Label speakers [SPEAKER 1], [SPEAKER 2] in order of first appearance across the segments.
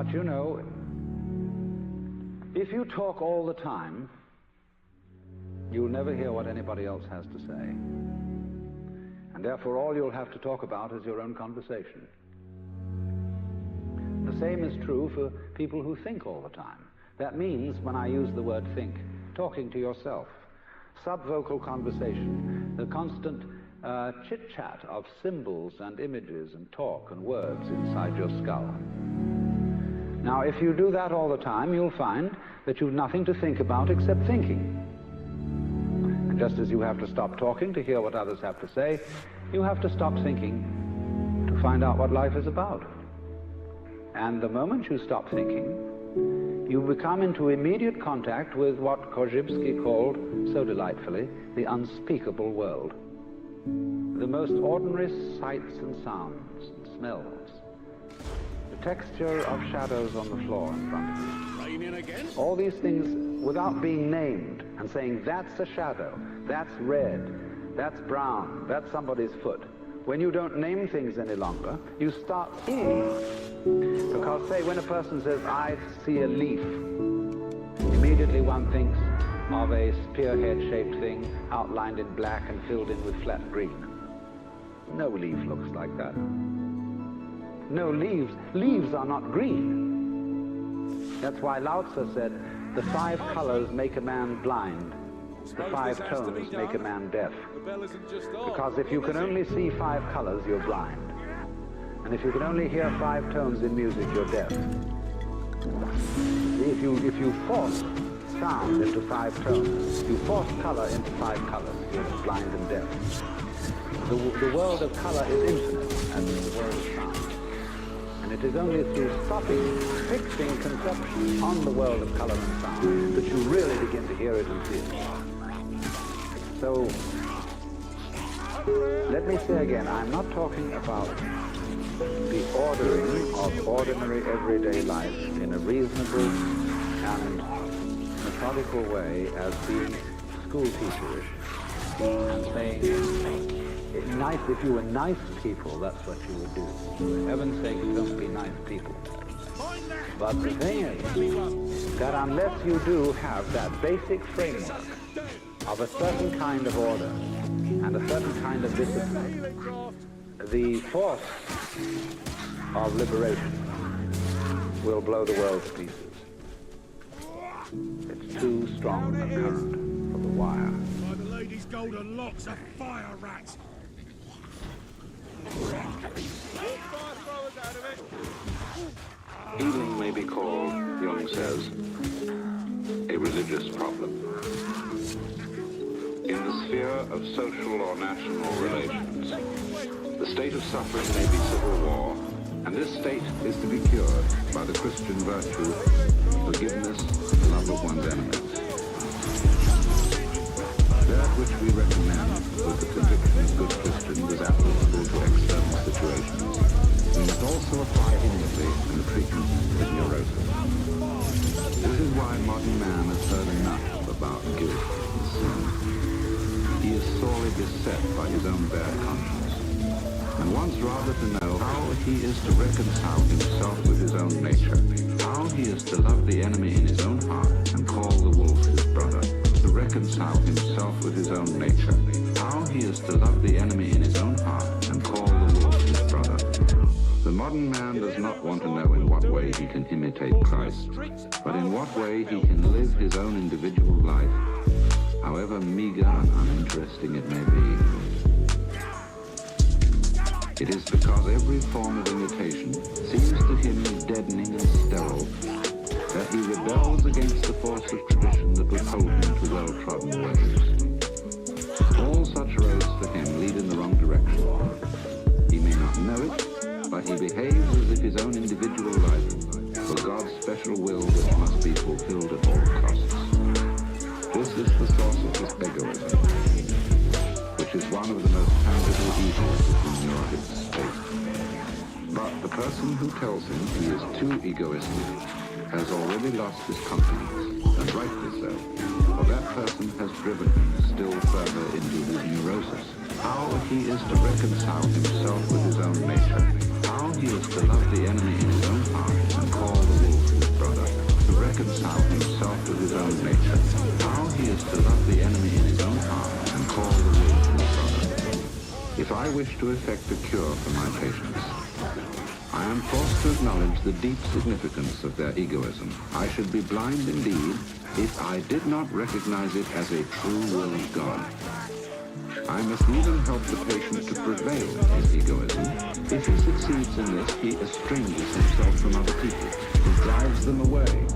[SPEAKER 1] But you know, if you talk all the time, you'll never hear what anybody else has to say. And therefore, all you'll have to talk about is your own conversation. The same is true for people who think all the time. That means, when I use the word think, talking to yourself. Subvocal conversation, the constant chit-chat of symbols and images and talk and words inside your skull. Now, if you do that all the time, you'll find that you've nothing to think about except thinking. And just as you have to stop talking to hear what others have to say, you have to stop thinking to find out what life is about. And the moment you stop thinking, you become into immediate contact with what Korzybski called, so delightfully, the unspeakable world. The most ordinary sights and sounds and smells. The texture of shadows on the floor in front of you.
[SPEAKER 2] Raining again?
[SPEAKER 1] All these things without being named and saying, that's a shadow, that's red, that's brown, that's somebody's foot. When you don't name things any longer, you start seeing. Because, say, when a person says, I see a leaf, immediately one thinks of a spearhead-shaped thing outlined in black and filled in with flat green. No leaf looks like that. No leaves. Leaves are not green. That's why Lao Tzu said, the 5 colors make a man blind. The 5 tones make a man deaf. Because if you can only see 5 colors, you're blind. And if you can only hear 5 tones in music, you're deaf. If you force sound into 5 tones, you force color into 5 colors, you're blind and deaf. The world of color is infinite, as the world of sound. And it is only through stopping, fixing conception on the world of color and sound that you really begin to hear it and see it. So, let me say again, I'm not talking about the ordering of ordinary everyday life in a reasonable and methodical way as being school teacherish and saying, nice, if you were nice people, that's what you would do. For heaven's sake, don't be nice people. But the thing is that unless you do have that basic framework of a certain kind of order and a certain kind of discipline, the force of liberation will blow the world to pieces. It's too strong a current for the wire.
[SPEAKER 2] By the lady's golden locks, a fire rat.
[SPEAKER 3] Healing may be called, Jung says, a religious problem. In the sphere of social or national relations, the state of suffering may be civil war, and this state is to be cured by the Christian virtue, forgiveness, love of one's enemies. That which we recommend with the conviction of good Christians is applicable to external situations. We must also apply inwardly in the treatment of neurosis. This is why modern man has heard enough about guilt and sin. He is sorely beset by his own bad conscience, and wants rather to know how he is to reconcile himself with his own nature, how he is to love the enemy in his own heart and call the wolf his brother, to reconcile himself with his own nature, how he is to love the enemy in his own heart and call the wolf his brother. The modern man does not want to know in what way he can imitate Christ, but in what way he can live his own individual life, however meager and uninteresting it may be. It is because every form of imitation seems to him deadening and sterile that he rebels against the force of tradition that would hold him to well-trodden ways. All such roads for him lead in the wrong direction. He may not know it, but he behaves as if his own individual life were God's special will which must be fulfilled at all costs. This is the source of his egoism, which is one of the most tangible evils of the neurotic state. But the person who tells him he is too egoistic has already lost his confidence, and rightly so, for that person has driven him still further into his neurosis. How he is to reconcile himself with his own nature, how he is to love the enemy in his own heart and call the wolf his brother, to reconcile himself with his own nature, how he is to love the enemy in his own heart and call the wolf his brother. If I wish to effect a cure for my patients, I am forced to acknowledge the deep significance of their egoism. I should be blind indeed if I did not recognize it as a true will of God. I must even help the patient to prevail in his egoism. If he succeeds in this, he estranges himself from other people. He drives them away,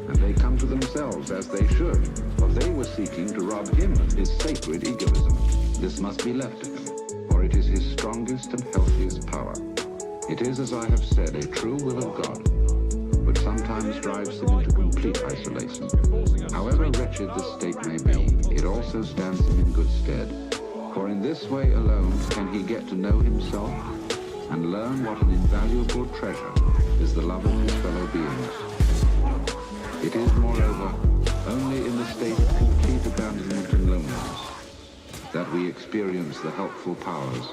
[SPEAKER 3] and they come to themselves as they should, for they were seeking to rob him of his sacred egoism. This must be left to him, for it is his strongest and healthiest power. It is, as I have said, a true will of God, but sometimes drives him into complete isolation. However wretched this state may be, it also stands him in good stead, for in this way alone can he get to know himself and learn what an invaluable treasure is the love of his fellow beings. It is, moreover, only in the state of complete abandonment and loneliness that we experience the helpful powers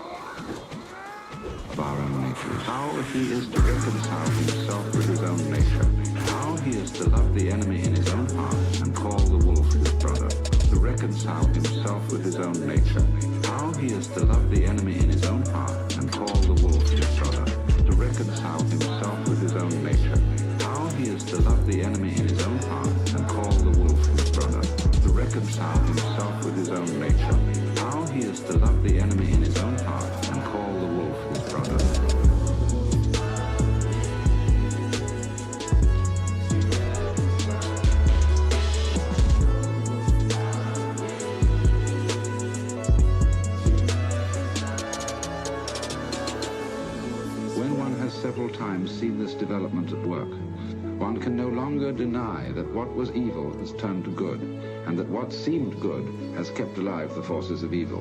[SPEAKER 3] of our own natures. How, if he is to reconcile himself with his own nature, how he is to love the enemy in his own heart and call the wolf his brother, to reconcile himself with his own nature, how he is to love the enemy in his own heart and call the wolf his brother, to reconcile himself with his own nature, how he is to love the enemy in his own heart and call the wolf his brother, to reconcile himself with his own nature, how he is to love the enemy in his own heart and call the wolf his brother. When one has several times seen this development at work, one can no longer deny that what was evil has turned to good, and that what seemed good has kept alive the forces of evil.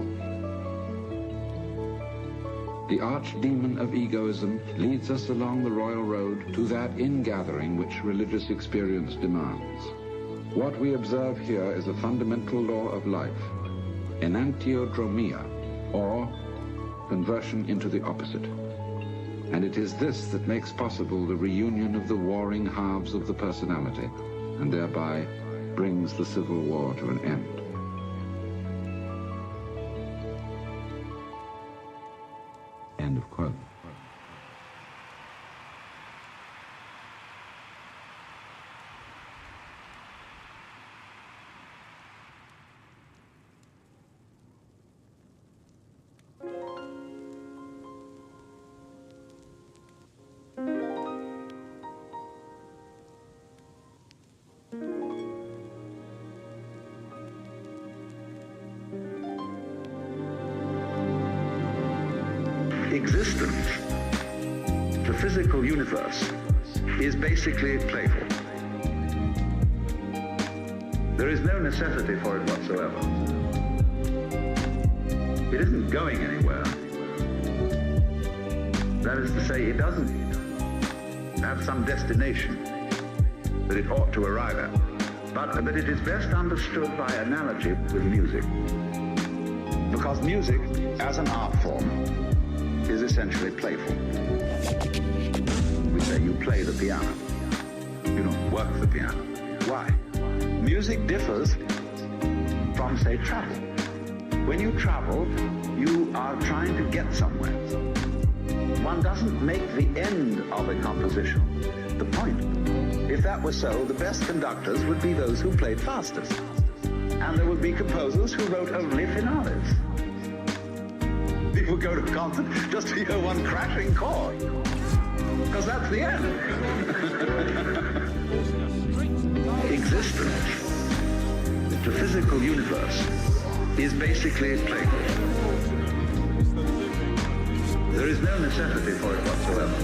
[SPEAKER 3] The archdemon of egoism leads us along the royal road to that ingathering which religious experience demands. What we observe here is a fundamental law of life, enantiodromia, or conversion into the opposite. And it is this that makes possible the reunion of the warring halves of the personality, and thereby brings the civil war to an end. End of quote.
[SPEAKER 1] Existence, the physical universe, is basically playful. There is no necessity for it whatsoever. It isn't going anywhere. That is to say, it doesn't have some destination that it ought to arrive at, but that it is best understood by analogy with music. Because music, as an art form, is essentially playful. We say you play the piano. You don't work the piano. Why? Music differs from, say, travel. When you travel, you are trying to get somewhere. One doesn't make the end of a composition the point. If that were so, the best conductors would be those who played fastest. And there would be composers who wrote only finales. People go to a concert just to hear one crashing chord, because that's the end. Existence, the physical universe, is basically playful. There is no necessity for it whatsoever.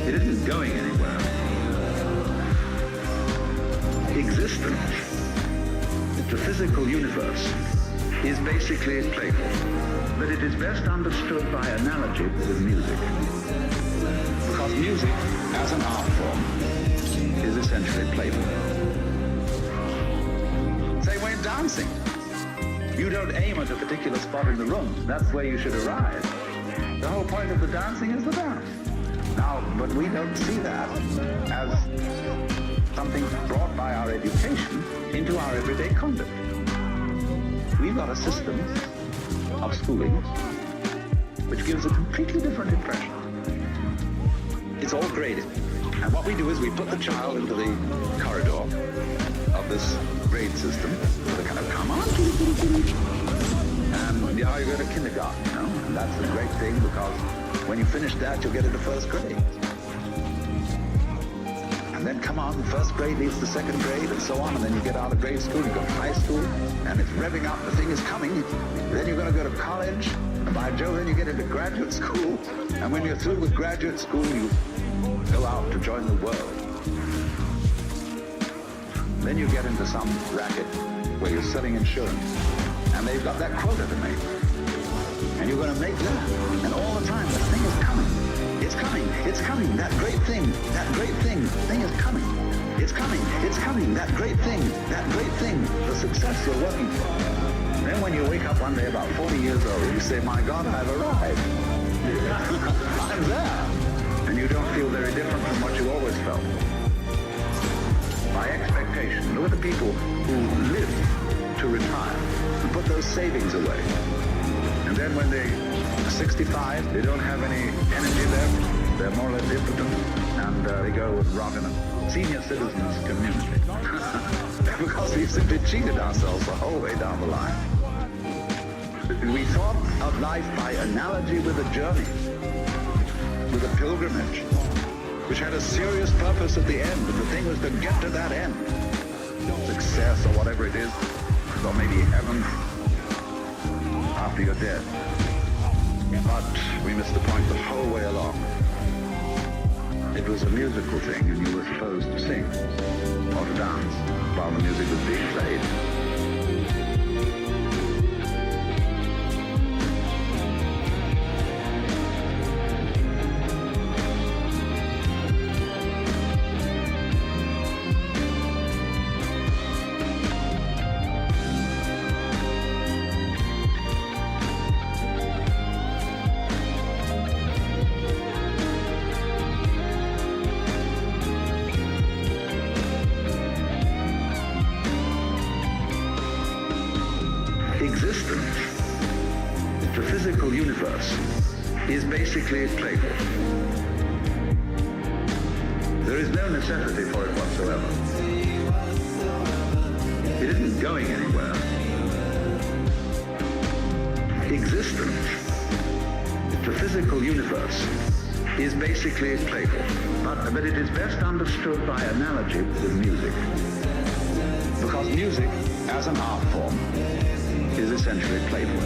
[SPEAKER 1] It isn't going anywhere. Existence, the physical universe, is basically playful, but it is best understood by analogy with music. Because music, as an art form, is essentially playful. Say, when dancing, you don't aim at a particular spot in the room. That's where you should arrive.
[SPEAKER 3] The whole point of the dancing is the dance. Now, but we don't see that as something brought by our education into our everyday conduct. We've got a system of schooling which gives a completely different impression. It's all graded. And what we do is we put the child into the corridor of this grade system with a kind of, come on, and you go to kindergarten, you know, and that's a great thing because when you finish that, you'll get into first grade. And then come on, first grade leads to second grade and so on, and then you get out of grade school, you go to high school, and it's revving up, the thing is coming. Then you're going to go to college, and by Jove, then you get into graduate school, and when you're through with graduate school, you go out to join the world. Then you get into some racket where you're selling insurance, and they've got that quota to make. And you're going to make that. And all the time, the thing is coming. It's coming. It's coming. That great thing is coming. It's coming. It's coming. That great thing, the success you're working for. Then when you wake up one day about 40 years old, you say, my God, I've arrived. I'm there. And you don't feel very different from what you always felt. By expectation, look at the people who live to retire and put those savings away. And then when they're 65, they don't have any energy left, they're more or less impotent, and they go and rot in a senior citizens community. Because we've simply cheated ourselves the whole way down the line. We thought of life by analogy with a journey, with a pilgrimage, which had a serious purpose at the end, and the thing was to get to that end. Success or whatever it is, or maybe heaven after you're dead. But we missed the point the whole way along. It was a musical thing, and you were supposed to sing or to dance while the music was being played. Existence, the physical universe, is basically playful. There is no necessity for it whatsoever. It isn't going anywhere. Existence, the physical universe, is basically playful. But it is best understood by analogy with music. Because music, as an art form, is essentially playful.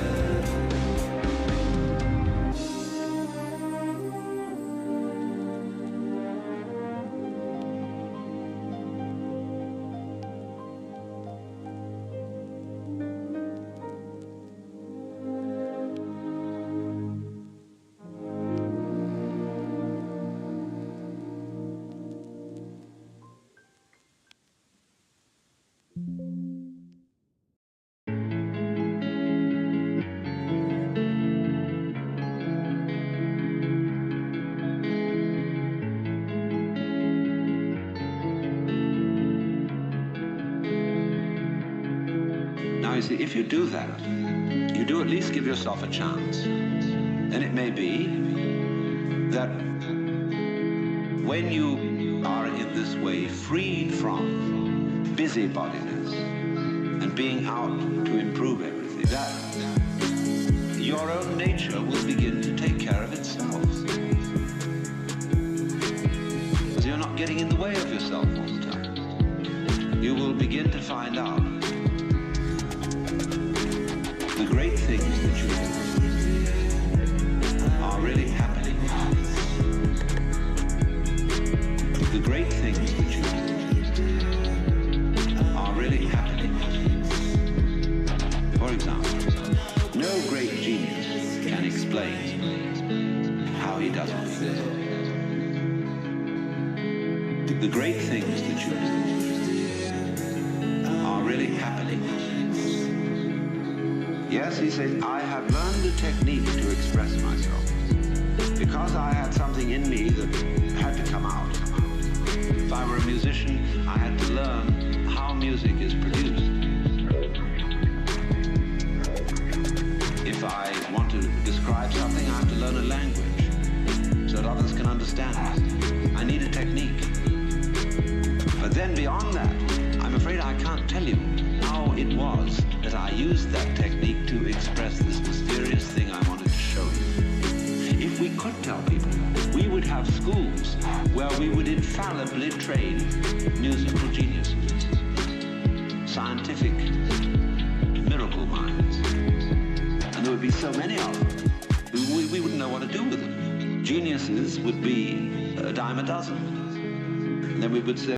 [SPEAKER 1] Now, you see, if you do that, you do at least give yourself a chance. And it may be that when you are in this way freed from busybodiness and being out to improve everything, that your own nature will begin to take care of itself. Because you're not getting in the way of yourself all the time. You will begin to find out the great things that you do are really happening. The great things that you do are really happening. For example, no great genius can explain how he does what he does. The great things that you do are really happening. Yes, he says, I have learned a technique to express myself. because I had something in me that had to come out. If I were a musician, I had to learn how music is produced. If I want to describe something, I have to learn a language so that others can understand it. I need a technique. But then beyond that, I'm afraid I can't tell you how it was that I used that technique to express this mysterious thing I wanted to show you. If we could tell people, we would have schools where we would infallibly train musical geniuses, scientific miracle minds. And there would be so many of them, we wouldn't know what to do with them. Geniuses would be a dime a dozen. And then we would say,